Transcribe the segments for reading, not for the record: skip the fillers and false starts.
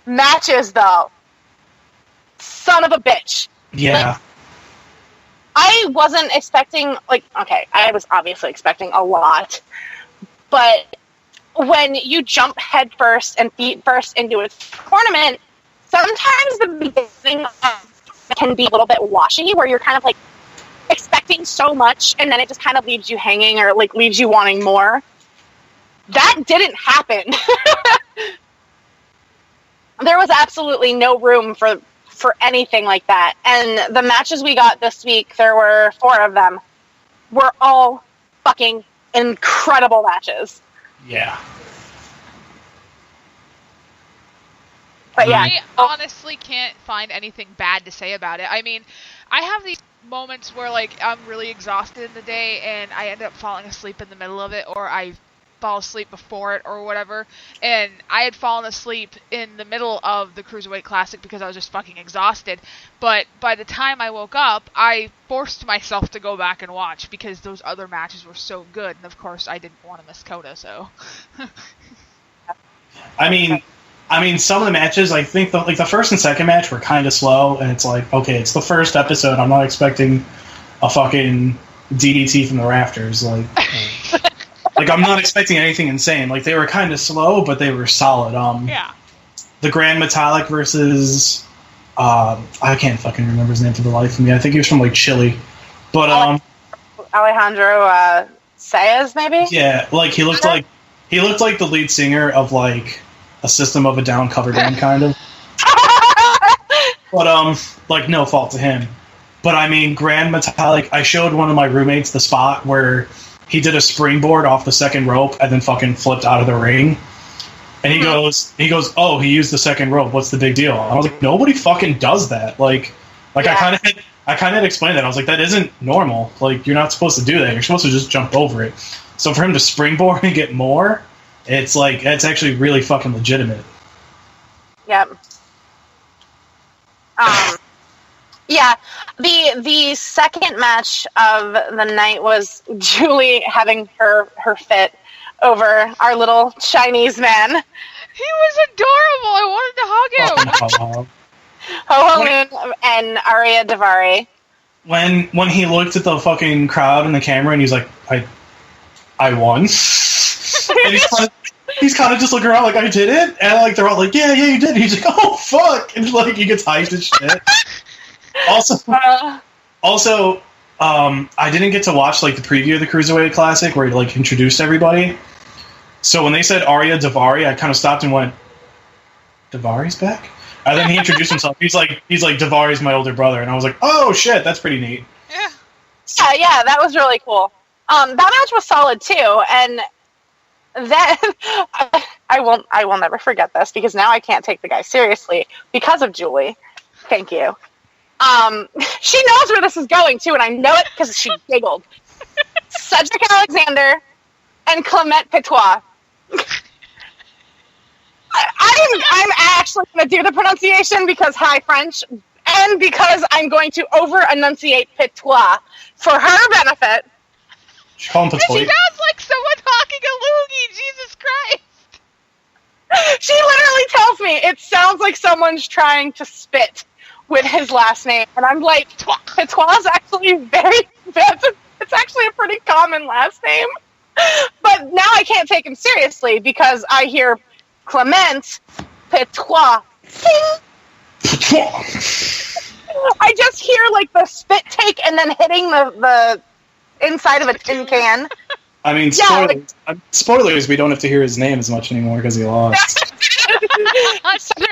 matches, though. Son of a bitch. Yeah. Like, I wasn't expecting, I was obviously expecting a lot, but when you jump head first and feet first into a tournament, sometimes the beginning can be a little bit washy, where you're kind of, like, expecting so much, and then it just kind of leaves you hanging, or, like, leaves you wanting more. That didn't happen. There was absolutely no room for anything like that. And the matches we got this week, there were 4 of them, were all fucking incredible matches. Yeah. But yeah. I honestly can't find anything bad to say about it. I mean, I have these moments where, like, I'm really exhausted in the day and I end up falling asleep in the middle of it, or I fall asleep before it or whatever, and I had fallen asleep in the middle of the Cruiserweight Classic because I was just fucking exhausted, but by the time I woke up, I forced myself to go back and watch because those other matches were so good, and of course I didn't want to miss Coda, so... I mean, some of the matches, I think, the first and second match were kind of slow, and it's like, okay, it's the first episode, I'm not expecting a fucking DDT from the rafters, like... Like, I'm not expecting anything insane. Like, they were kind of slow, but they were solid. Yeah. The Grand Metallic versus... I can't fucking remember his name for the life of me. I think he was from, like, Chile. But, Alejandro Saez, maybe? Yeah, like, he looked like the lead singer of, like, a System of a Down cover band, kind of. But, like, no fault to him. But, I mean, Grand Metallic... I showed one of my roommates the spot where... he did a springboard off the second rope and then fucking flipped out of the ring. And he goes, oh, he used the second rope. What's the big deal? And I was like, nobody fucking does that. Like yeah. I kind of explained that. I was like, that isn't normal. Like, you're not supposed to do that. You're supposed to just jump over it. So for him to springboard and get more, it's like, it's actually really fucking legitimate. Yep. Yeah, the second match of the night was Julie having her fit over our little Chinese man. He was adorable. I wanted to hug him. Ho Moon and Arya Davari. When he looked at the fucking crowd and the camera and he's like, I won. And he's kind of just looking around like, I did it? And like they're all like, yeah, you did. And he's like, oh, fuck. And like he gets hyped and shit. Also, I didn't get to watch like the preview of the Cruiserweight Classic where he like introduced everybody. So when they said Arya Davari, I kind of stopped and went, Davari's back? And then he introduced himself. He's like Davari's my older brother, and I was like, oh shit, that's pretty neat. Yeah, that was really cool. That match was solid too, and then I will never forget this because now I can't take the guy seriously because of Julie. Thank you. She knows where this is going too, and I know it because she giggled. Cedric Alexander and Clement Petois. I'm actually going to do the pronunciation because high French, and because I'm going to over-enunciate Petois for her benefit. She sounds like someone talking a loogie, Jesus Christ! She literally tells me it sounds like someone's trying to spit with his last name, and I'm like, Petois is actually it's actually a pretty common last name. But now I can't take him seriously because I hear Clement Petois. I just hear like the spit take and then hitting the inside of a tin can. I mean, spoilers, we don't have to hear his name as much anymore because he lost. That's true.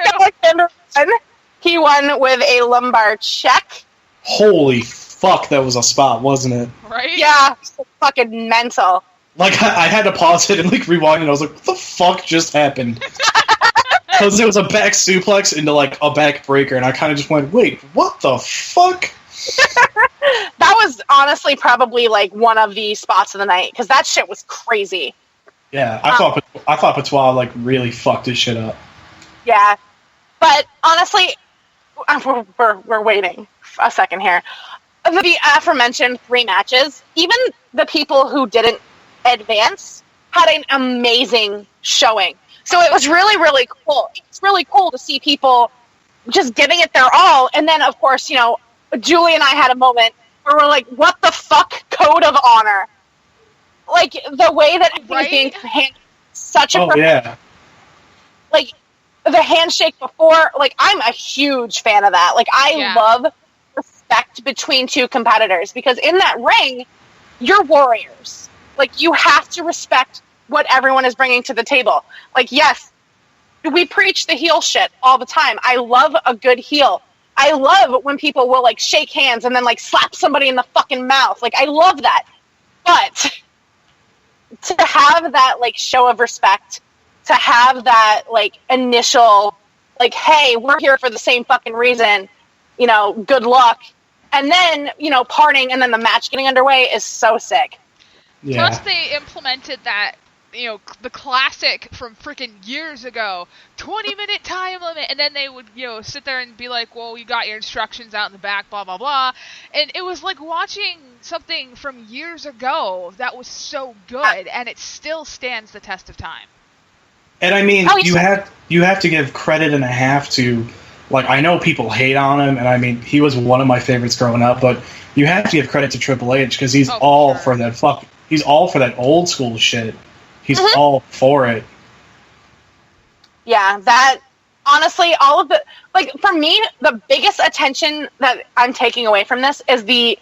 He won with a lumbar check. Holy fuck, that was a spot, wasn't it? Right? Yeah, fucking mental. Like, I had to pause it and, like, rewind, and I was like, what the fuck just happened? Because it was a back suplex into, like, a back breaker, and I kind of just went, wait, what the fuck? That was honestly probably, like, one of the spots of the night, because that shit was crazy. Yeah, I thought Petois, like, really fucked his shit up. Yeah. But, honestly, we're waiting a second here. The aforementioned 3 matches, even the people who didn't advance had an amazing showing. So it was really, really cool. It's really cool to see people just giving it their all. And then, of course, Julie and I had a moment where we're like, what the fuck, code of honor? Like, the way that everything is being handled, such a... yeah. Like, the handshake before, like, I'm a huge fan of that. Like, I love respect between two competitors, because in that ring, you're warriors. Like, you have to respect what everyone is bringing to the table. Like, yes, we preach the heel shit all the time. I love a good heel. I love when people will, like, shake hands and then, like, slap somebody in the fucking mouth. Like, I love that. But to have that, like, show of respect, to have that, like, initial, like, hey, we're here for the same fucking reason, good luck. And then, parting and then the match getting underway is so sick. Yeah. Plus, they implemented that, the classic from freaking years ago, 20-minute time limit, and then they would, sit there and be like, well, you got your instructions out in the back, blah, blah, blah. And it was like watching something from years ago that was so good, and it still stands the test of time. And I mean, you have to give credit and a half to, like, I know people hate on him, and I mean, he was one of my favorites growing up, but you have to give credit to Triple H, because he's for that he's all for that old school shit. He's all for it. Yeah, that, honestly, all of the, like, for me, the biggest attention that I'm taking away from this is the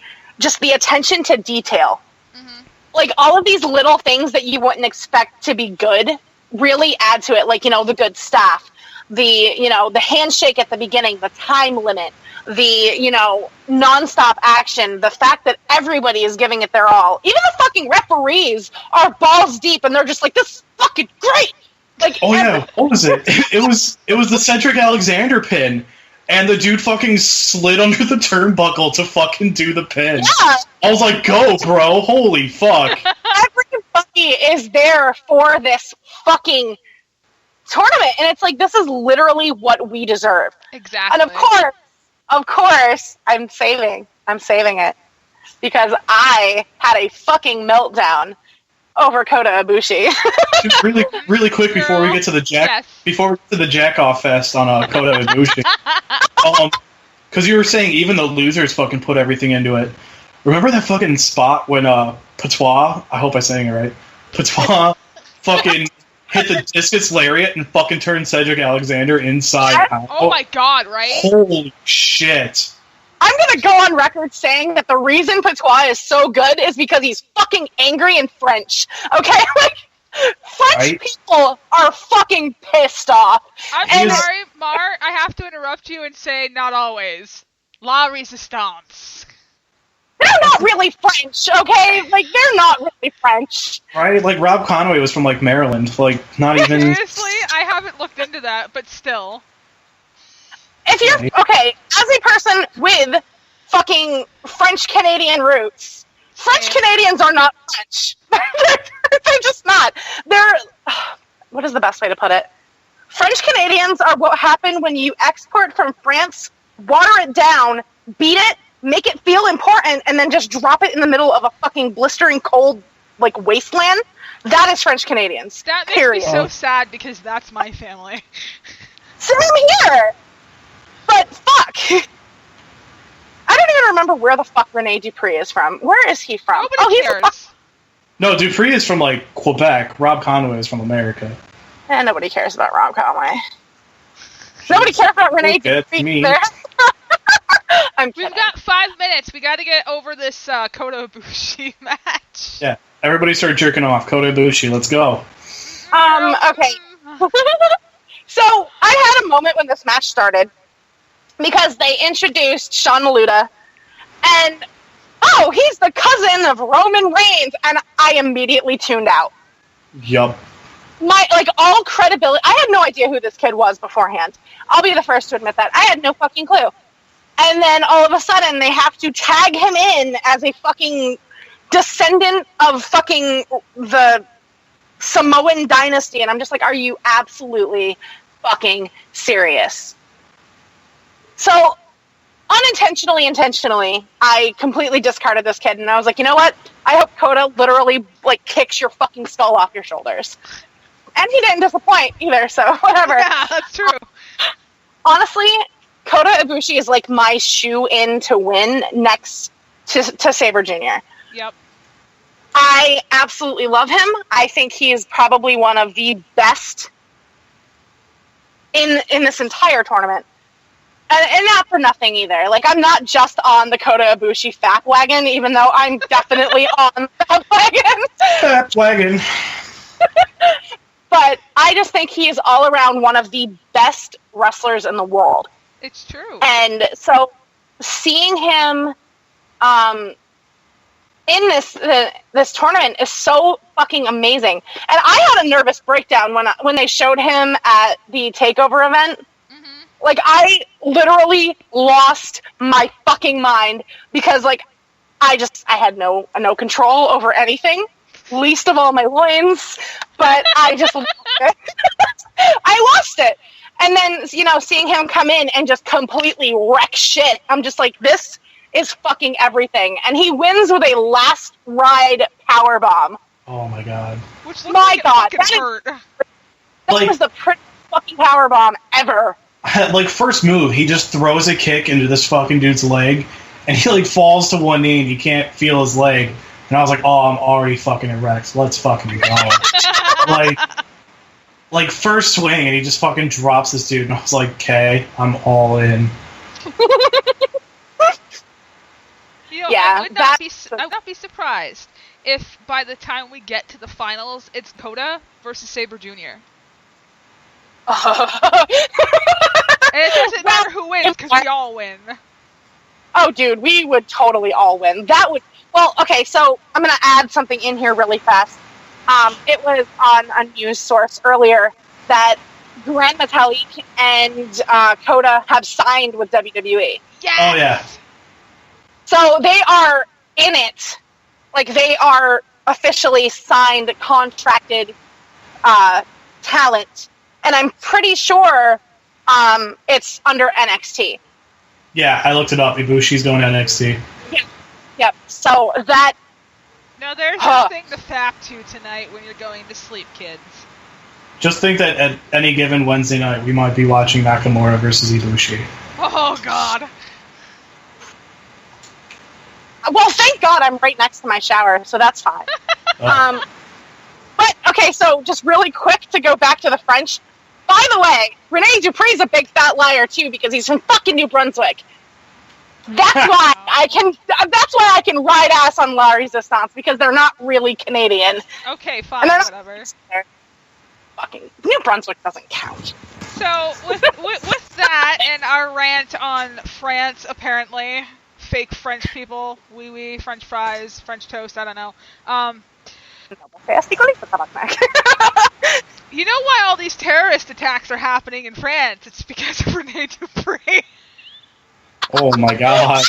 attention to detail. Mm-hmm. Like, all of these little things that you wouldn't expect to be good really add to it. Like, the good staff, the handshake at the beginning, the time limit, the, nonstop action, the fact that everybody is giving it their all. Even the fucking referees are balls deep, and they're just like, this is fucking great! Like, yeah, what was it? It was the Cedric Alexander pin, and the dude fucking slid under the turnbuckle to fucking do the pin. Yeah! I was like, go, bro, holy fuck. Everybody is there for this fucking tournament, and it's like, this is literally what we deserve. Exactly. And of course, I'm saving it, because I had a fucking meltdown over Kota Ibushi. really, really quick before we get to the jack off fest on Kota Ibushi, because you were saying even the losers fucking put everything into it. Remember that fucking spot when Patois, I hope I'm saying it right, Patois fucking hit the discus lariat and fucking turned Cedric Alexander inside out. Oh my god, right? Holy shit. I'm gonna go on record saying that the reason Patois is so good is because he's fucking angry in French. Okay? Like, French people are fucking pissed off. I'm sorry, Mar, I have to interrupt you and say not always. La Resistance. They're not really French, okay? Like, they're not really French. Right? Like, Rob Conway was from, like, Maryland. Like, not even... Seriously? I haven't looked into that, but still. If you're... Okay, as a person with fucking French-Canadian roots, French-Canadians are not French. They're just not. They're... What is the best way to put it? French-Canadians are what happened when you export from France, water it down, beat it, make it feel important, and then just drop it in the middle of a fucking blistering cold, like, wasteland. That is French Canadians. That makes me so sad, because that's my family. Same here! But fuck! I don't even remember where the fuck Rene Dupree is from. Where is he from? Nobody cares. No, Dupree is from, like, Quebec. Rob Conway is from America. Nobody cares about Rob Conway. Nobody cares about Rene Dupree there. We've got 5 minutes. We got to get over this Kota Ibushi match. Yeah, everybody start jerking off. Kota Ibushi, let's go. Okay. So, I had a moment when this match started, because they introduced Sean Maluda, and, he's the cousin of Roman Reigns, and I immediately tuned out. Yup. All credibility, I had no idea who this kid was beforehand. I'll be the first to admit that. I had no fucking clue. And then all of a sudden they have to tag him in as a fucking descendant of fucking the Samoan dynasty. And I'm just like, are you absolutely fucking serious? So, intentionally, I completely discarded this kid. And I was like, you know what? I hope Kota literally, kicks your fucking skull off your shoulders. And he didn't disappoint either, so whatever. Yeah, that's true. Honestly, Kota Ibushi is like my shoe-in to win next to Sabre Jr. Yep. I absolutely love him. I think he is probably one of the best in this entire tournament. And not for nothing either. Like, I'm not just on the Kota Ibushi fat wagon, even though I'm definitely on the fat wagon. Fat wagon. But I just think he is all around one of the best wrestlers in the world. It's true. And so seeing him in this tournament is so fucking amazing. And I had a nervous breakdown when they showed him at the TakeOver event. Mm-hmm. Like, I literally lost my fucking mind because, like, I had no control over anything, least of all my loins, but I just lost it. I lost it. And then, seeing him come in and just completely wreck shit, I'm just like, this is fucking everything. And he wins with a last ride powerbomb. Oh my god. Which my god, that was the prettiest fucking powerbomb ever. Like, first move, he just throws a kick into this fucking dude's leg, and he, like, falls to one knee, and you can't feel his leg. And I was like, oh, I'm already fucking erect. Let's fucking go. like, first swing, and he just fucking drops this dude, and I was like, okay, I'm all in. I would not be surprised if by the time we get to the finals, it's Kota versus Sabre Jr. And it doesn't matter who wins, because we all win. Oh, dude, we would totally all win. Well, okay, so I'm going to add something in here really fast. It was on a news source earlier that Gran Metalik and Kota have signed with WWE. Yes! Oh, yeah. So they are in it. Like, they are officially signed, contracted talent. And I'm pretty sure it's under NXT. Yeah, I looked it up. Ibushi's going to NXT. Yep. So that... No, there's nothing to fap to tonight when you're going to sleep, kids. Just think that at any given Wednesday night, we might be watching Nakamura versus Ibushi. Oh, God. Well, thank God I'm right next to my shower, so that's fine. But, okay, so just really quick to go back to the French. By the way, Rene Dupree's a big fat liar, too, because he's from fucking New Brunswick. That's why I can ride ass on La Resistance, because they're not really Canadian. Okay, fine, whatever. Fucking New Brunswick doesn't count. So, with that and our rant on France, apparently, fake French people, oui, French fries, French toast, I don't know. You know why all these terrorist attacks are happening in France? It's because of Rene Dupree. Oh my god.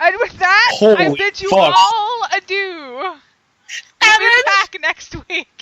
And with that, I bid you all adieu. We'll be back next week.